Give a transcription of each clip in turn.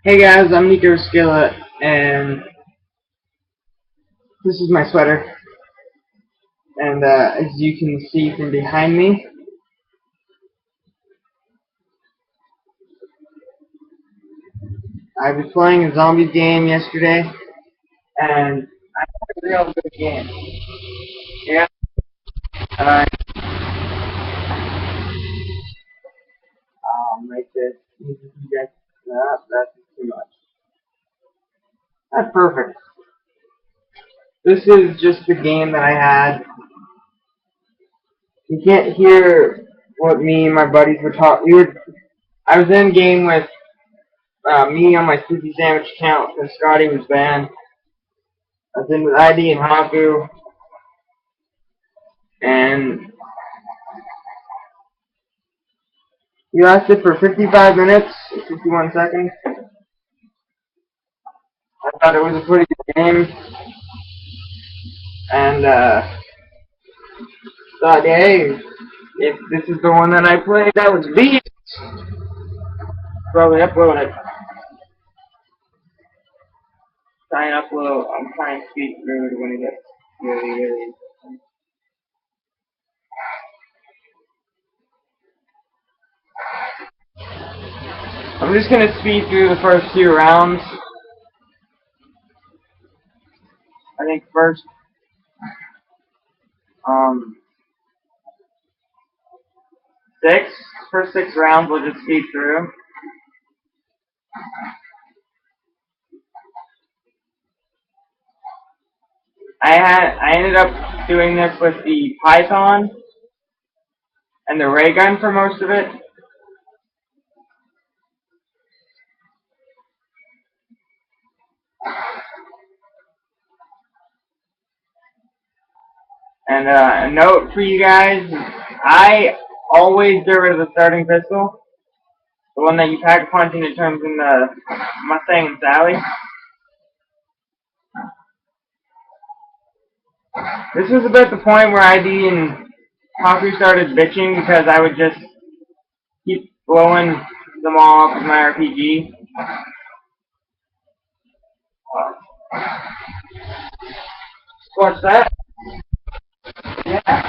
Hey guys, I'm Nico Skillet, and this is my sweater. And as you can see from behind me, I was playing a zombie game yesterday, and I had a real good game. Yeah, I'll make this easy for you guys. No, that's too much. That's perfect. This is just the game that I had. You can't hear what me and my buddies were talking. I was in game with me on my Suzy Sandwich account, and Scotty was banned. I was in with ID and Haku, and we lasted for 55 minutes, 51 seconds. I thought it was a pretty good game, and thought, hey, if this is the one that I played, that was beat. Probably upload it. Try and upload. I'm trying to speed through it when it gets really. I'm just gonna speed through the first few rounds. I think um, six, first 6 rounds we'll just speed through. I ended up doing this with the Python and the ray gun for most of it. And a note for you guys, I always get rid of the starting pistol. The one that you pack a punch and it turns into Mustang and Sally. This was about the point where ID and Haku started bitching because I would just keep blowing them all up with my RPG. What's that? Yeah.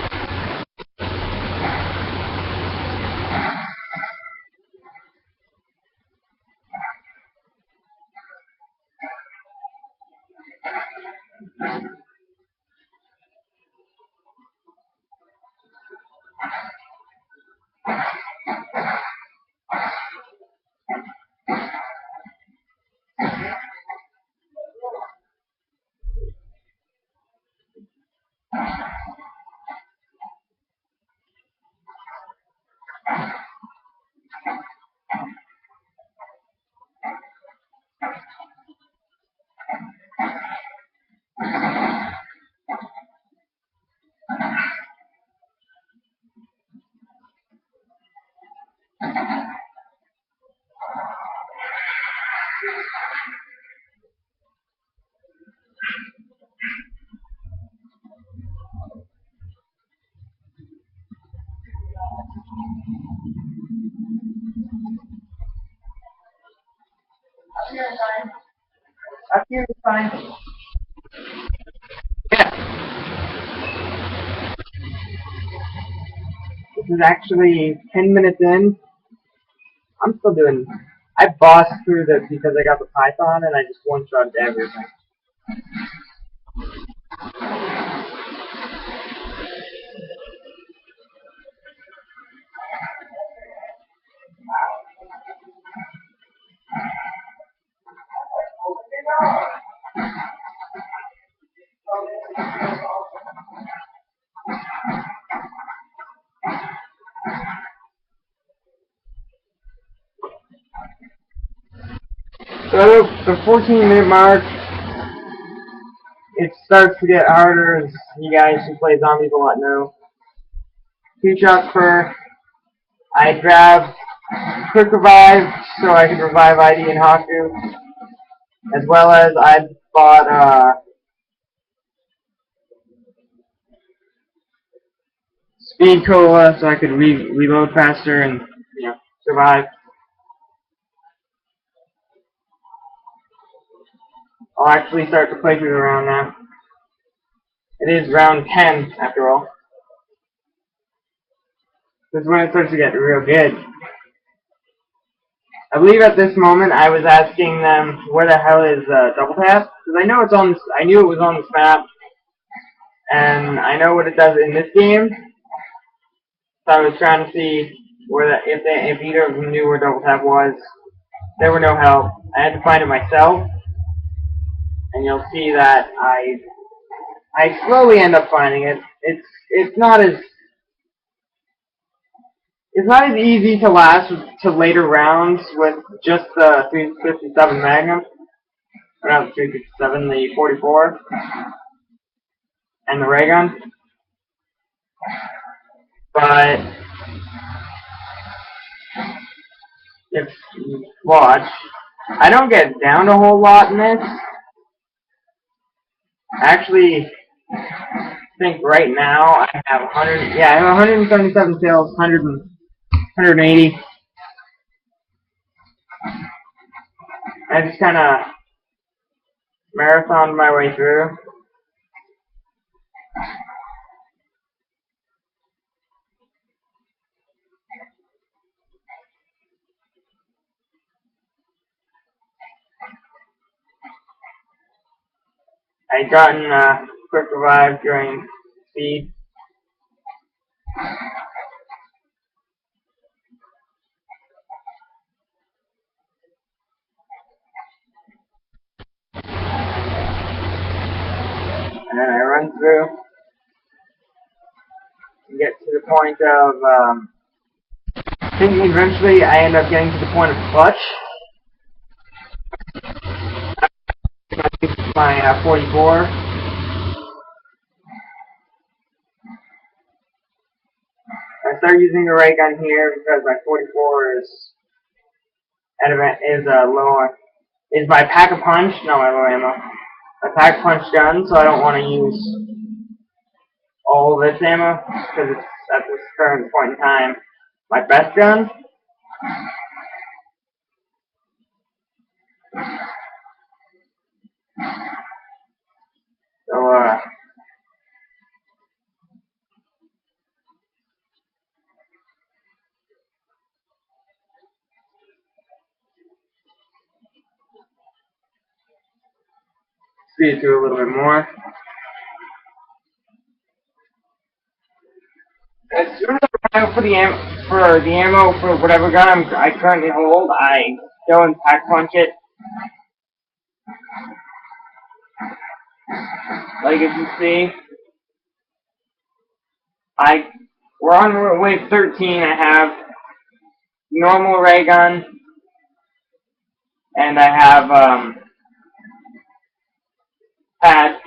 Up here is fine. Yeah. This is actually 10 minutes in. I'm still doing. I bossed through this because I got the Python and I just one-shot everything. So the 14-minute mark, it starts to get harder, as you guys who play zombies a lot know. 2 shots per. I grabbed quick revive so I could revive ID and Haku, as well as I bought speed cola so I could reload faster and survive. I'll actually start to play through the round now. It is round 10, after all. This is when it starts to get real good. I believe at this moment I was asking them where the hell is double tap, because I know it's on. I knew it was on this map, and I know what it does in this game. So I was trying to see if either of them knew where double tap was. There were no help. I had to find it myself, and you'll see that I slowly end up finding it. It's not as easy to last to later rounds with just the 357 Magnum, or not the 357, the 44, and the ray gun. But if you watch, I don't get down a whole lot in this. Actually, I think right now I have 100. Yeah, I have 177 kills, 180. I just kind of marathoned my way through. I had gotten a quick revive during speed. And then I run through and get to the point of, I think eventually I end up getting to the point of clutch. My 44. I start using the ray gun here because my 44 is my pack a punch, no, my low ammo. My pack punch gun, so I don't want to use all of its ammo because it's at this current point in time my best gun. So speed through a little bit more. As soon as I run out for the ammo for whatever gun I currently hold, I go and pack punch it. Like if you see, we're on wave 13. I have normal ray gun, and I have had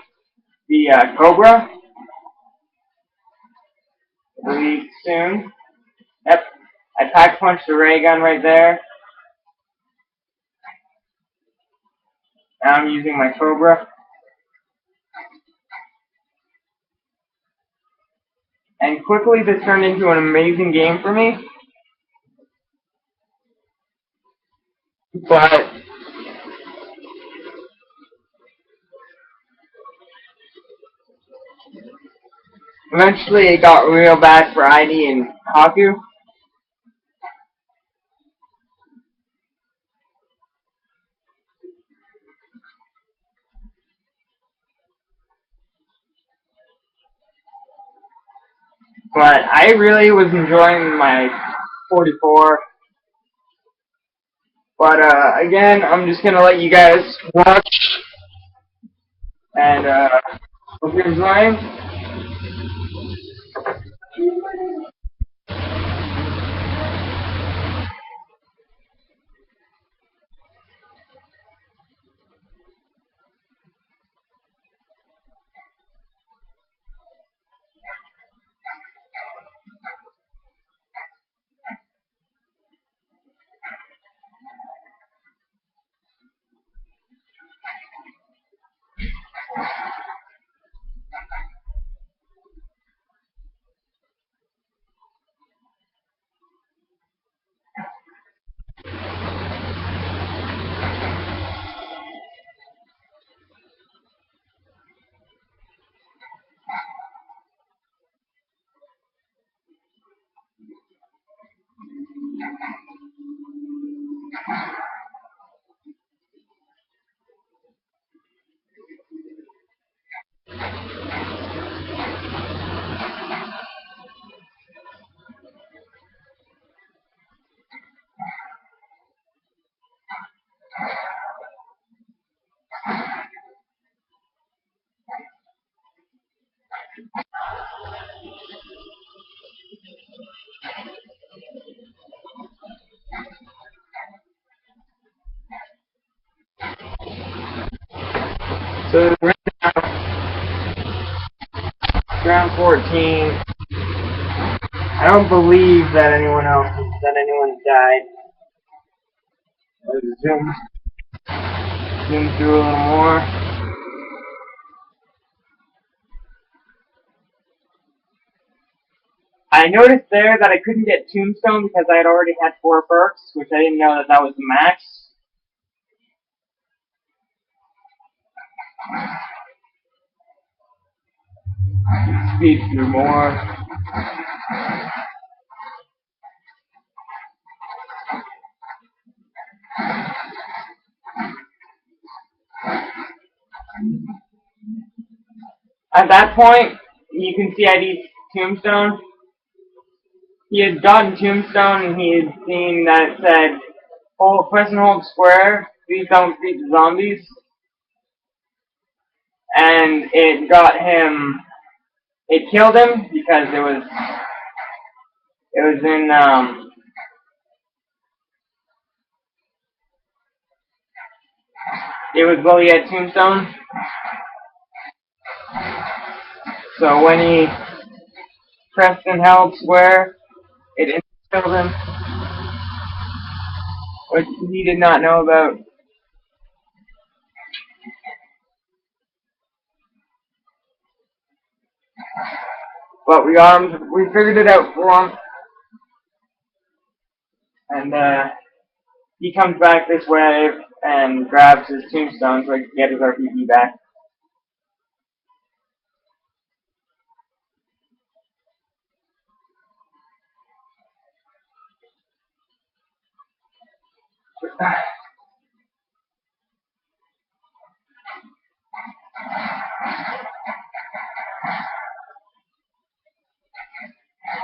the Cobra. I believe soon. Yep, I pack punched the ray gun right there. Now I'm using my Cobra. And quickly this turned into an amazing game for me. But eventually it got real bad for ID and Haku. But I really was enjoying my 44. But again, I'm just gonna let you guys watch, and hope you're enjoying. So right now, round 14. I don't believe that anyone died. Let's zoom through a little more. I noticed there that I couldn't get Tombstone because I had already had 4 perks, which I didn't know that was the max. Speed through more. At that point, you can see I need Tombstone. He had gotten Tombstone and he had seen that it said, press and hold square, these don't feed the zombies. And it got him, it killed him because it was while he had Tombstone. So when he pressed and held square, it killed him, which he did not know about. But we figured it out for him. And he comes back this way and grabs his Tombstone so he can get his RPG back.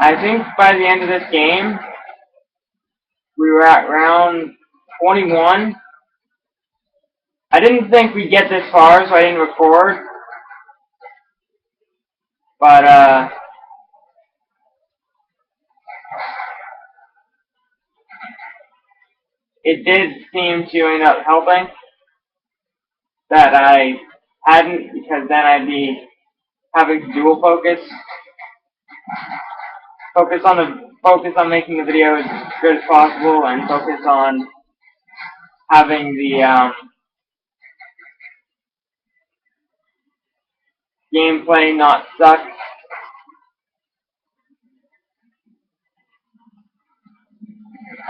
I think by the end of this game, we were at round 21. I didn't think we'd get this far, so I didn't record. But, it did seem to end up helping that I hadn't, because then I'd be having to dual focus. Focus on making the video as good as possible, and focus on having the gameplay not suck.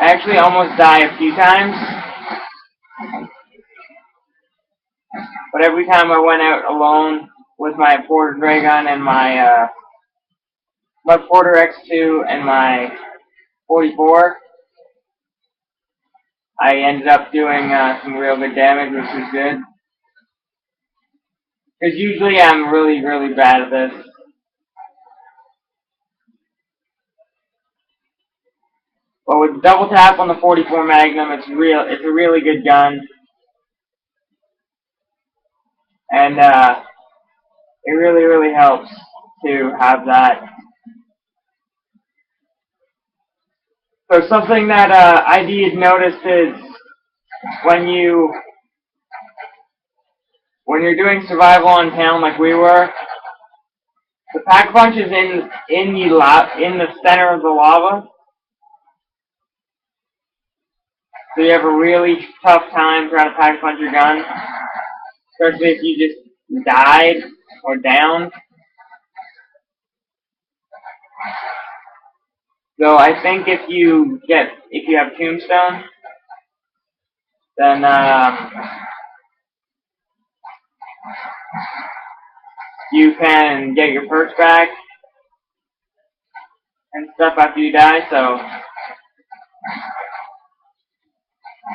I actually almost die a few times, but every time I went out alone with my Porter Ray gun and my Porter X2 and my 44, I ended up doing some real good damage, which was good. Because usually I'm really, really bad at this. But with double tap on the 44 Magnum, it's a really good gun. And it really, really helps to have that. So something that ID had noticed is when you're doing survival on town like we were, the pack punch is in the center of the lava. So you have a really tough time trying to pack punch your gun, especially if you just died or downed. So I think if you have Tombstone, then you can get your perks back and stuff after you die. So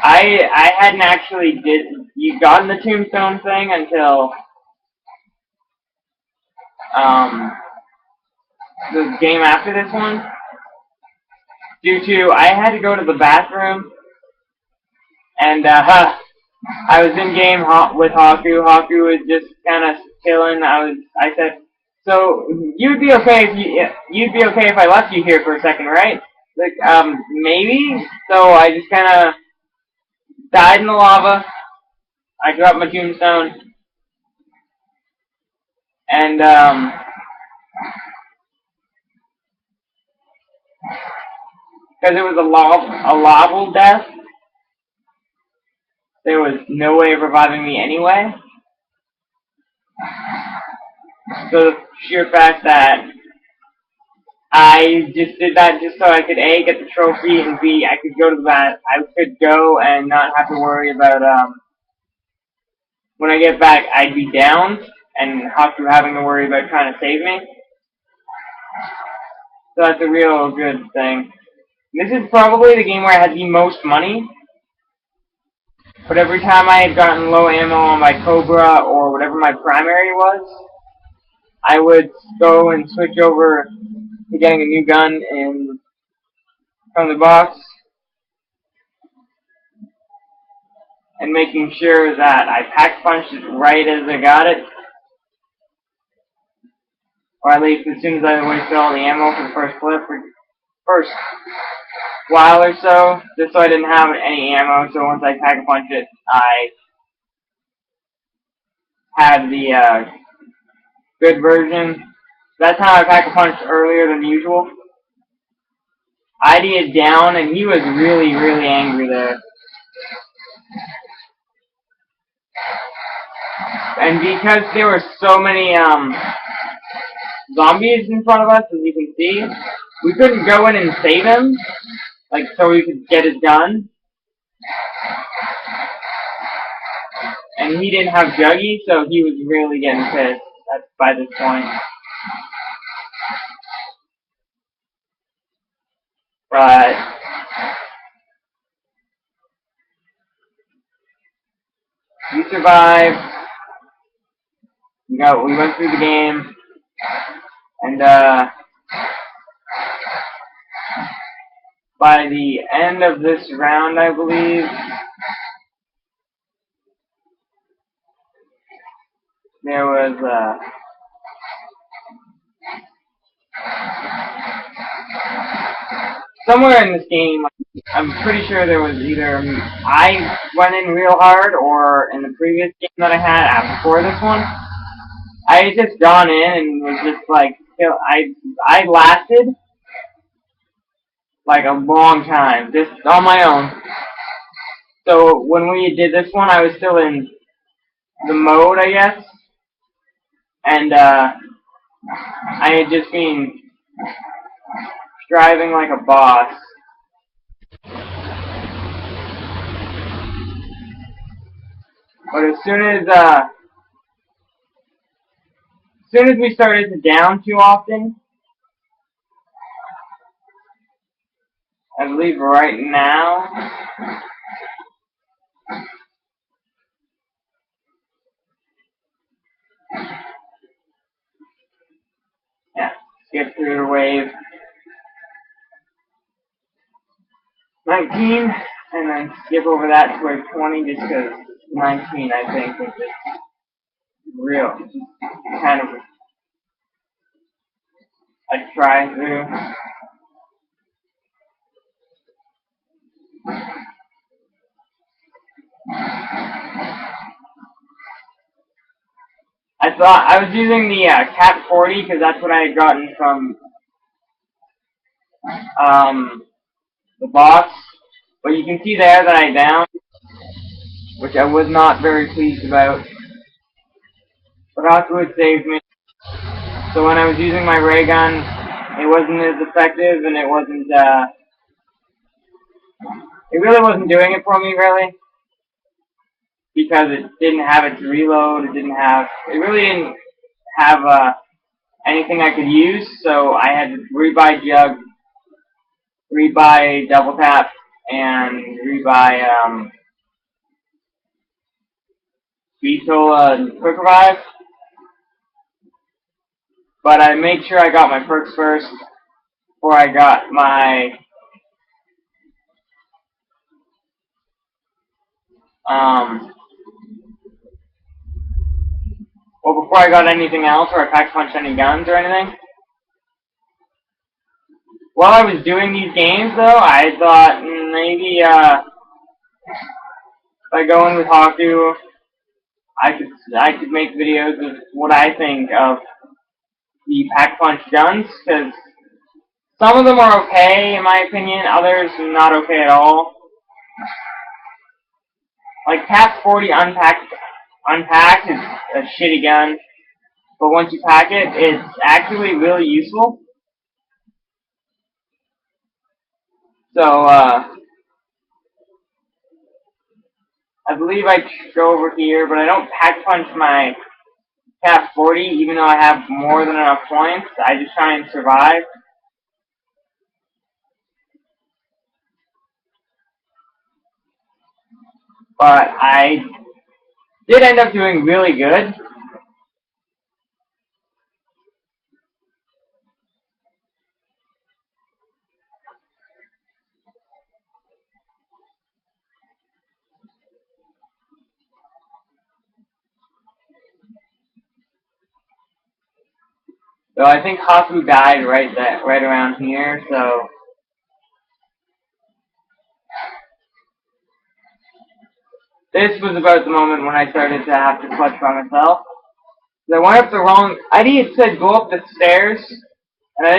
I hadn't actually gotten the Tombstone thing until the game after this one, due to I had to go to the bathroom, and I was in game with Haku. Haku was just kind of chilling. I said, so you'd be okay if I left you here for a second, right? Like, maybe. So I just kind of died in the lava. I dropped my Tombstone, And because it was a lawful death, there was no way of reviving me anyway. So the sheer fact that I just did that just so I could A, get the trophy, and B, I could go to that. I could go and not have to worry about when I get back, I'd be down and Haku having to worry about trying to save me. So that's a real good thing. This is probably the game where I had the most money. But every time I had gotten low ammo on my Cobra or whatever my primary was, I would go and switch over to getting a new gun from the box and making sure that I pack punched it right as I got it. Or at least as soon as I wasted all the ammo for the first clip, or first while or so, just so I didn't have any ammo. So once I pack a punch it, I had the good version. That time I pack a punch earlier than usual. ID is down, and he was really, really angry there. And because there were so many zombies in front of us, as you can see, we couldn't go in and save him, like so we could get his gun. And he didn't have Juggy, so he was really getting pissed by this point. But we survived. We went through the game, and by the end of this round, I believe, there was somewhere in this game, I'm pretty sure there was either I went in real hard, or in the previous game that I had before this one, I had just gone in and was just like, I lasted like a long time, just on my own. So when we did this one, I was still in the mode, I guess, and I had just been striving like a boss. But as soon as we started to down too often, I believe right now, yeah, skip through the wave 19, and then skip over that to wave 20, just because 19, I think, was just real, kind of a try-through. I thought I was using the Cat 40 because that's what I had gotten from the box, but you can see there that I downed, which I was not very pleased about. But also it saved me. So when I was using my ray gun, it wasn't as effective, and it really wasn't doing it for me, really, because it didn't have its reload. It really didn't have anything I could use. So I had to rebuy Jug, rebuy Double Tap, and rebuy Beetola and Quick Revive. But I made sure I got my perks first before I got my before I got anything else, or I pack punched any guns or anything. While I was doing these games, though, I thought maybe if I go in with Haku, I could make videos of what I think of the pack punch guns, because some of them are okay in my opinion, others not okay at all. Like Cap 40 unpacked is a shitty gun, but once you pack it, it's actually really useful. So I believe I go over here, but I don't pack punch my Cap 40, even though I have more than enough points. I just try and survive. But I did end up doing really good. So I think Haku died right around here, so this was about the moment when I started to have to clutch by myself. I went up the wrong. ID had said go up the stairs, and I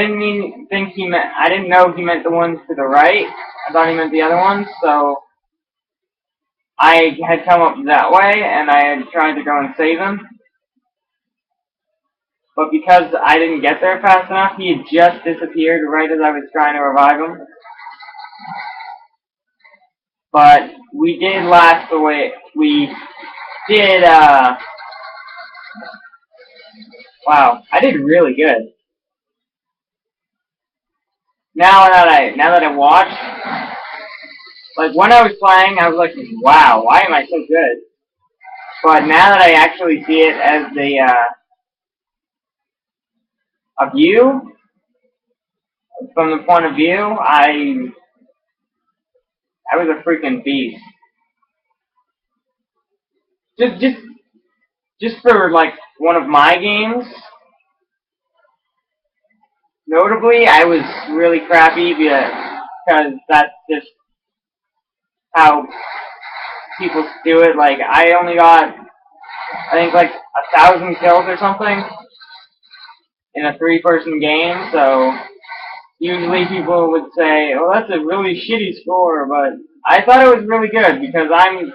didn't know he meant the ones to the right. I thought he meant the other ones, so I had come up that way, and I had tried to go and save him. But because I didn't get there fast enough, he had just disappeared right as I was trying to revive him. But we did last the way we did. Wow, I did really good. Now that I watched, like when I was playing, I was like, wow, why am I so good? But now that I actually see it as a view, from the point of view, I was a freaking beast. Just for like one of my games, notably, I was really crappy because that's just how people do it. Like I only got, I think like 1,000 kills or something in a 3-person game. So usually people would say, "Oh, that's a really shitty score," but I thought it was really good because I've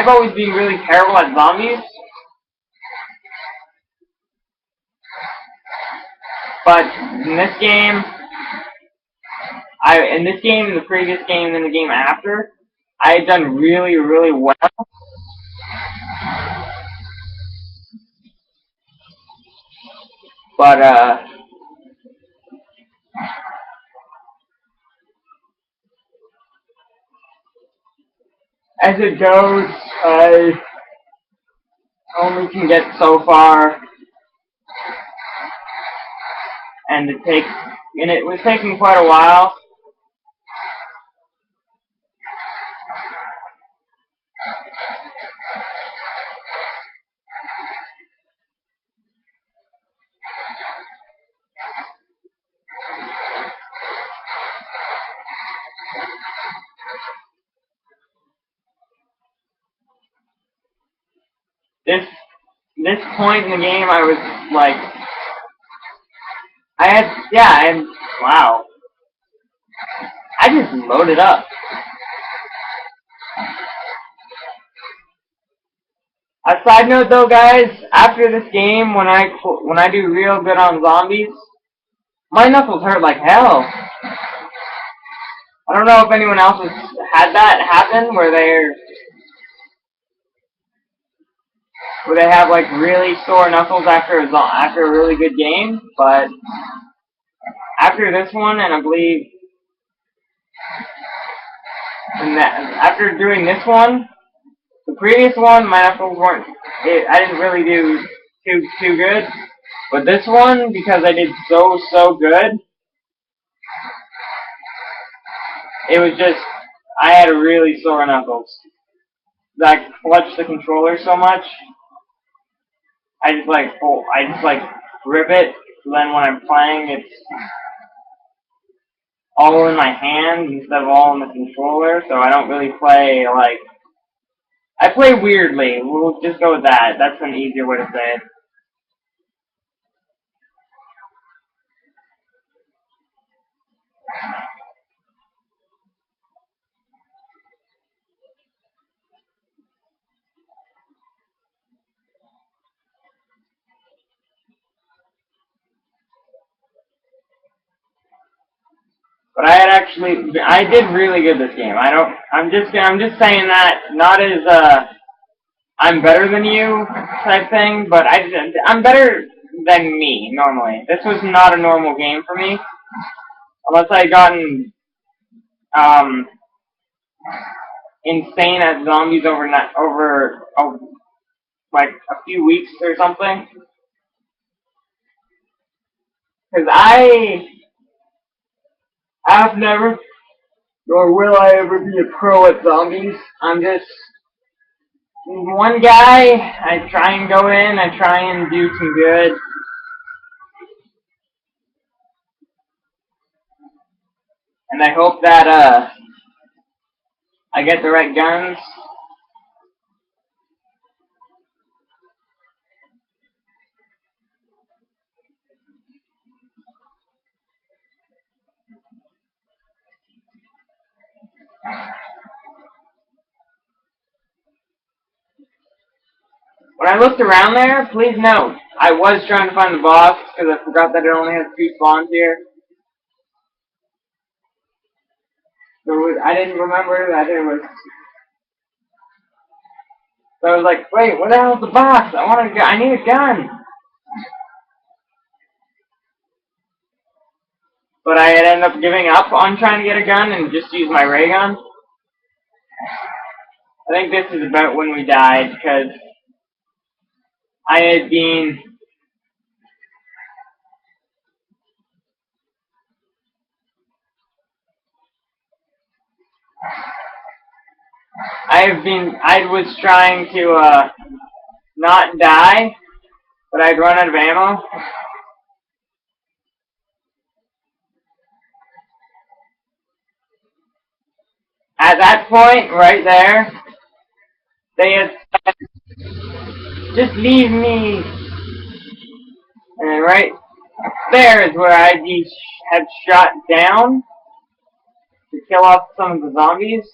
always been really terrible at zombies. But in this game, in the previous game, and in the game after, I had done really, really well. But as it goes, I only can get so far, and it was taking quite a while. This point in the game, I was like, wow, I just loaded up. A side note though, guys, after this game, when I do real good on zombies, my knuckles hurt like hell. I don't know if anyone else has had that happen where they have like really sore knuckles after a really good game, but after this one, and I believe after doing this one, the previous one, my knuckles weren't. I didn't really do too good, but this one, because I did so good, it was just I had really sore knuckles. I clutched the controller so much. I just like grip it. So then when I'm playing, it's all in my hands instead of all in the controller. So I don't really play like I play weirdly. We'll just go with that. That's an easier way to say it. But I did really good this game. I'm just saying that, not as, I'm better than you type thing, but I'm better than me, normally. This was not a normal game for me, unless I had gotten, um, insane at zombies over like, a few weeks or something. Because I have never, nor will I ever be a pro at zombies. I'm just one guy. I try and go in, I try and do some good. And I hope that, I get the right guns. When I looked around there, please note, I was trying to find the boss, because I forgot that it only has 2 spawns here. So I didn't remember that it was... So I was like, wait, what the hell's the boss? I need a gun! But I had ended up giving up on trying to get a gun and just use my ray gun. I think this is about when we died, because I had been... I was trying to, not die, but I'd run out of ammo. At that point, right there, they had said, just leave me. And right there is where had shot down to kill off some of the zombies.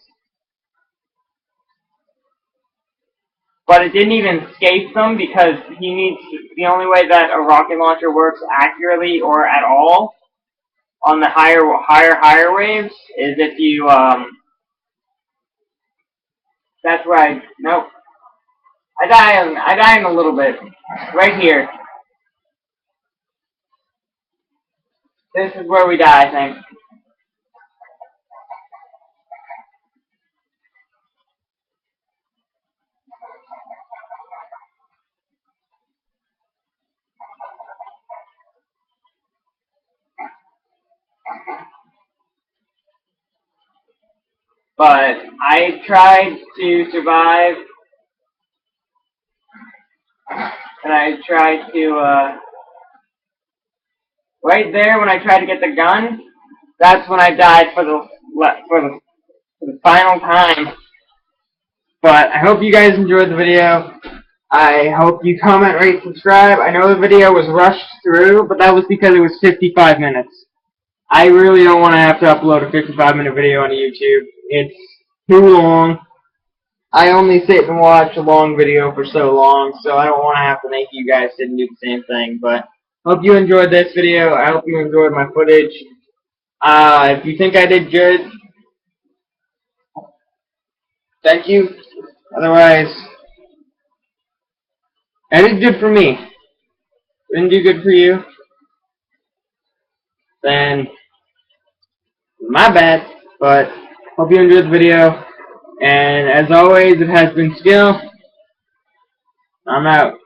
But it didn't even escape them because the only way that a rocket launcher works accurately or at all on the higher waves is if you, that's right, nope. I die in a little bit. Right here. This is where we die, I think. But I tried to survive, and I tried to, right there when I tried to get the gun, that's when I died for the final time. But I hope you guys enjoyed the video. I hope you comment, rate, subscribe. I know the video was rushed through, but that was because it was 55 minutes. I really don't want to have to upload a 55-minute video on YouTube. It's too long. I only sit and watch a long video for so long, so I don't want to have to make you guys sit and do the same thing. But hope you enjoyed this video. I hope you enjoyed my footage. If you think I did good, thank you. Otherwise, I did good for me. Didn't do good for you, then my bad. But hope you enjoyed the video. And as always, it has been Skill. I'm out.